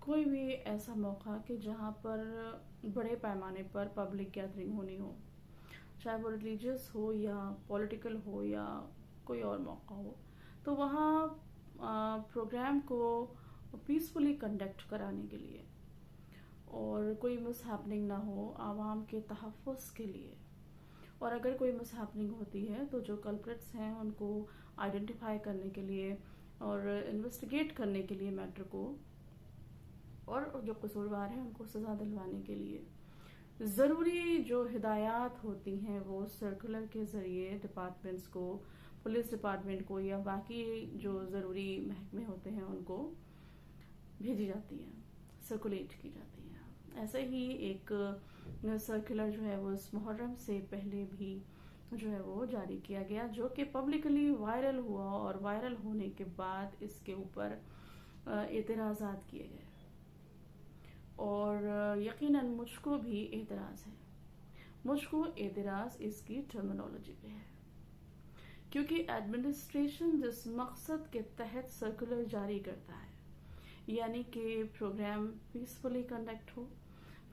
कोई भी ऐसा मौका कि जहाँ पर बड़े पैमाने पर पब्लिक गैदरिंग होनी हो, चाहे वो रिलीजियस हो या पॉलिटिकल हो या कोई और मौका हो, तो वहाँ प्रोग्राम को पीसफुली कंडक्ट कराने के लिए और कोई मिसहैपनिंग ना हो आवाम के तहफ़्फ़ुज़ के लिए, और अगर कोई मिसहैपनिंग होती है तो जो कल्प्रिट्स हैं उनको आइडेंटिफाई करने के लिए और इन्वेस्टिगेट करने के लिए मैटर को, और जो कसूरवार हैं उनको सज़ा दिलवाने के लिए ज़रूरी जो हिदायत होती हैं वो सर्कुलर के ज़रिए डिपार्टमेंट्स को, पुलिस डिपार्टमेंट को या बाकी जो ज़रूरी महकमे होते हैं उनको भेजी जाती हैं, सर्कुलेट की जाती हैं। ऐसे ही एक सर्कुलर जो है वो इस मुहर्रम से पहले भी जो है वो जारी किया गया, जो कि पब्लिकली वायरल हुआ और वायरल होने के बाद इसके ऊपर एतराज़ात किए गए और यकीनन मुझको भी एतराज़ है। मुझको एतराज़ इसकी टर्मिनोलॉजी पे है, क्योंकि एडमिनिस्ट्रेशन जिस मकसद के तहत सर्कुलर जारी करता है, यानी कि प्रोग्राम पीसफुली कंडक्ट हो,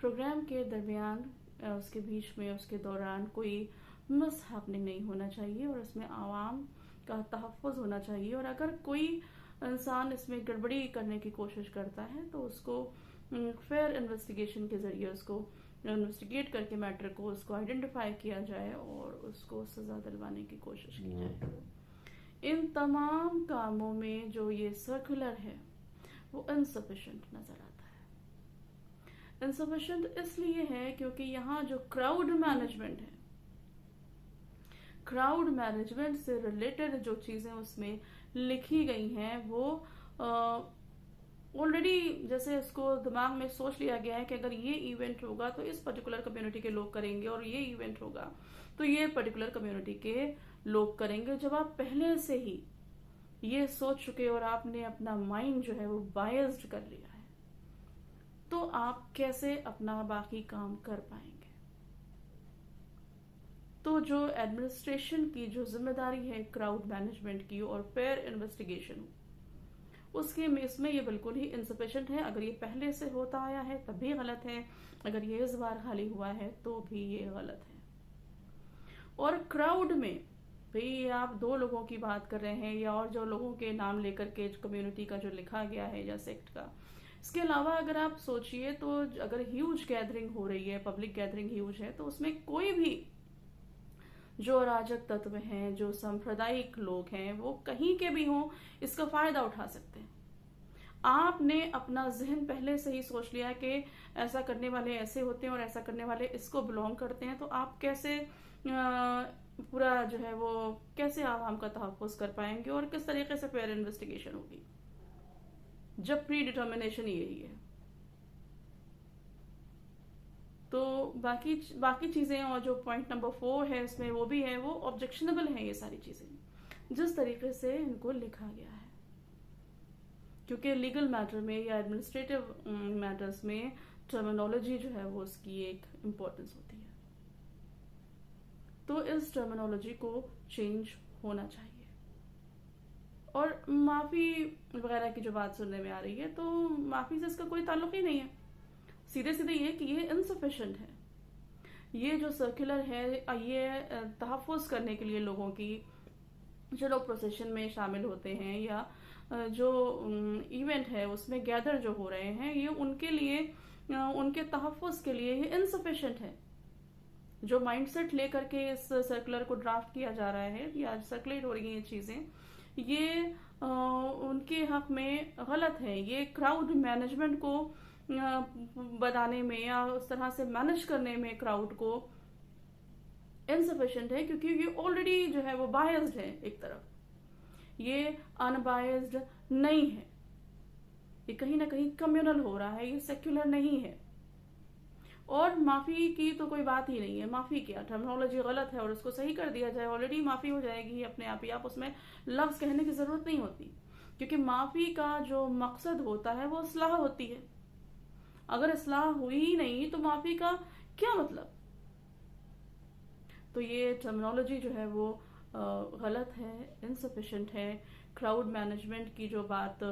प्रोग्राम के दरमियान उसके बीच में उसके दौरान कोई मिसहैपनिंग नहीं होना चाहिए और इसमें आवाम का तहफ़्फ़ुज़ होना चाहिए, और अगर कोई इंसान इसमें गड़बड़ी करने की कोशिश करता है तो उसको फेयर इन्वेस्टिगेशन के जरिए उसको इन्वेस्टिगेट करके मैटर को उसको आइडेंटिफाई किया जाए और उसको सजा दिलवाने की कोशिश की जाए। इन तमाम कामों में जो ये सर्कुलर है वो इनसफिशिएंट नजर आता है। इनसफिशिएंट इसलिए है क्योंकि यहाँ जो क्राउड मैनेजमेंट है, क्राउड मैनेजमेंट से रिलेटेड जो चीजें उसमें लिखी गई हैं वो ऑलरेडी जैसे इसको दिमाग में सोच लिया गया है कि अगर ये इवेंट होगा तो इस पर्टिकुलर कम्युनिटी के लोग करेंगे और ये इवेंट होगा तो ये पर्टिकुलर कम्युनिटी के लोग करेंगे। जब आप पहले से ही ये सोच चुके और आपने अपना माइंड जो है वो बायस्ड कर लिया है, तो आप कैसे अपना बाकी काम कर पाएंगे। तो जो एडमिनिस्ट्रेशन की जो जिम्मेदारी है क्राउड मैनेजमेंट की और फेयर इन्वेस्टिगेशन, उसके इसमें ये बिल्कुल ही इंसफिशिएंट है। अगर ये पहले से होता आया है तब भी गलत है, अगर ये इस बार खाली हुआ है तो भी ये गलत है। और क्राउड में भाई आप दो लोगों की बात कर रहे हैं या और जो लोगों के नाम लेकर के कम्युनिटी का जो लिखा गया है या सेक्ट का, इसके अलावा अगर आप सोचिए तो अगर ह्यूज गैदरिंग हो रही है, पब्लिक गैदरिंग ह्यूज है, तो उसमें कोई भी जो अराजक तत्व हैं, जो सांप्रदायिक लोग हैं, वो कहीं के भी हों, इसका फायदा उठा सकते हैं। आपने अपना जहन पहले से ही सोच लिया कि ऐसा करने वाले ऐसे होते हैं और ऐसा करने वाले इसको बिलोंग करते हैं, तो आप कैसे पूरा जो है वो कैसे आवाम का तहफ़्फ़ुज़ कर पाएंगे और किस तरीके से फेयर इन्वेस्टिगेशन होगी जब प्री डिटर्मिनेशन यही है। तो बाकी चीजें और जो पॉइंट नंबर 4 है इसमें वो भी है, वो ऑब्जेक्शनेबल है ये सारी चीजें जिस तरीके से इनको लिखा गया है, क्योंकि लीगल मैटर में या एडमिनिस्ट्रेटिव मैटर्स में टर्मिनोलॉजी जो है वो उसकी एक इम्पोर्टेंस होती है। तो इस टर्मिनोलॉजी को चेंज होना चाहिए। और माफी वगैरह की जो बात सुनने में आ रही है, तो माफी से इसका कोई ताल्लुक ही नहीं है। सीधे सीधे ये कि ये इनसफिशिएंट है। ये जो सर्कुलर है ये तहफ़्फ़ुज़ करने के लिए लोगों की, जो लोग प्रोसेशन में शामिल होते हैं या जो इवेंट है उसमें गैदर जो हो रहे हैं, ये उनके लिए उनके तहफ़्फ़ुज़ के लिए ये इनसफिशिएंट है। जो माइंडसेट लेकर के इस सर्कुलर को ड्राफ्ट किया जा रहा है या सर्कुलेट हो रही हैं ये चीजें, ये उनके हक में गलत है। ये क्राउड मैनेजमेंट को बनाने में या उस तरह से मैनेज करने में क्राउड को इनसफिशिएंट है, क्योंकि ये ऑलरेडी जो है वो बायस्ड है। एक तरफ ये अनबायस्ड नहीं है, ये कहीं ना कहीं कम्युनल हो रहा है, ये सेक्युलर नहीं है। और माफी की तो कोई बात ही नहीं है। माफी क्या, टर्मिनोलॉजी गलत है और उसको सही कर दिया जाए, ऑलरेडी माफी हो जाएगी अपने आप ही। आप उसमें लफ्ज कहने की जरूरत नहीं होती, क्योंकि माफी का जो मकसद होता है वो इस्लाह होती है। अगर इस्लाह हुई ही नहीं तो माफी का क्या मतलब। तो ये टर्मिनोलॉजी जो है वो गलत है, इनसफिशिएंट है। क्राउड मैनेजमेंट की जो बात,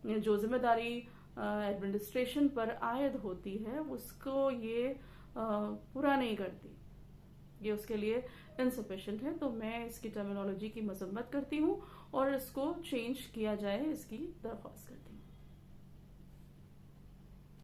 जो जिम्मेदारी एडमिनिस्ट्रेशन पर आयद होती है उसको ये पूरा नहीं करती, ये उसके लिए इनसफिशिएंट है। तो मैं इसकी टर्मिनोलॉजी की मजम्मत करती हूँ और इसको चेंज किया जाए इसकी दरख्वास्त करती हूँ।